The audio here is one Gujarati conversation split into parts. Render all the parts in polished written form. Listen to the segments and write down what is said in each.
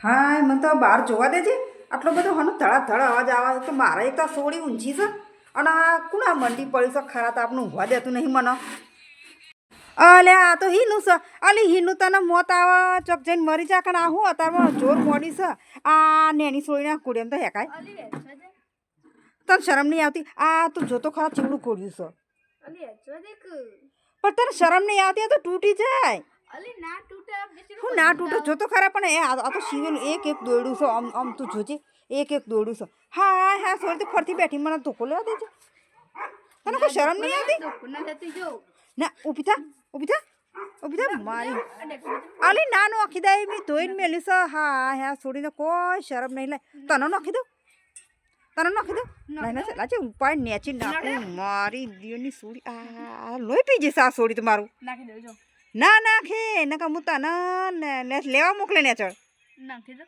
હા મને તો બહાર જોવા દેજે આટલો બધો હનો ધડાધડ અવાજ આવે તો મારે એક તો સોડી ઊંચી છે અને આ કુણા મંડી પડી છે ખરા તો આપણું ઊંઘવા દેતું નહીં મને અલે આ તો હીનું છે અલી હીનું તને મોત આવે ચોક જઈને મરી જા કારણ આ હું અત્યારમાં જોર મોડી છે આ નેની સોડીને કુડેમ તો હેકાય તને શરમ નહીં આવતી આ તું જોતો ખરા ચીવડું કોડ્યું છે પણ તને શરમ નહીં આવતી આ તો તૂટી જાય હું ના તૂટે જોતો ખરા પણ એ આ તો સિવેલું એક દોડ્યું છે આમ તું જોજે એક દોડ્યું છે હા હા સોરી તું ફરતી બેઠી મને ધોકો લેવા દેજે તને કોઈ શરમ નહીં આવતી ના ઊભી થા મારી અલી ના નોખી દે મેં ધોઈને મેલી છે હા હા છોડીને કોઈ શરમ નહીં લે તને નોખી દઉં લાજે ઉપાય નેચી નાખું મારી દિયોની સોડી આ લોહી પી જશે આ સોડી તમારું નાખી દેજો ના નાખે નકા હું તને લેવા મોકલે ને ચડ નાખી દો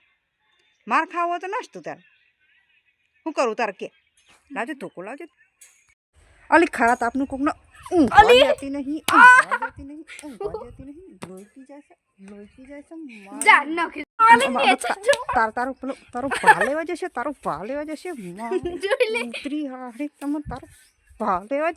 માર ખાવો તો નાસ્તું તાર શું કરું તાર કે લાવજો ધોકો લાવજો અલી ખરા તાપનું કોકનો ઊંઘવા દેતી નહીં લોહી પી જાય છે જા નાખી તારું ભા લેવા જશે ઉતરી હાડી તમે તારું ભા લેવા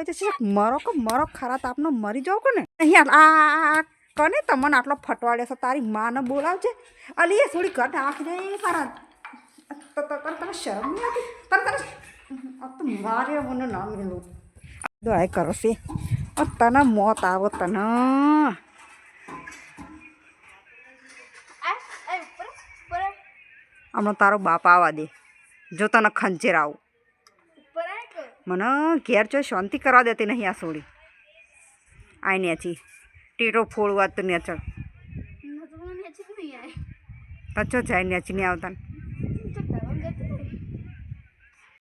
જશે મરો ખરા તાપનો મરી જાવ કોને અહીં આ કને તમને આટલો ફટવાડે છે તારી માને બોલાવજે અલી એ થોડી ઘટ નાખી દે ખરા તને શરમ નહીં આવતી તને મારે મને ના મેલું દોડાઈ કરો છે તને મોત આવો તને હમણાં તારો બાપ આવવા દે જો તને ખંચેર આવું મને ઘેર જો શાંતિ કરવા દેતી નહીં આ સોડી આઈ નેચી ટીટો ફોડવા તો નેચર તો જાય નેચી નહીં આવતા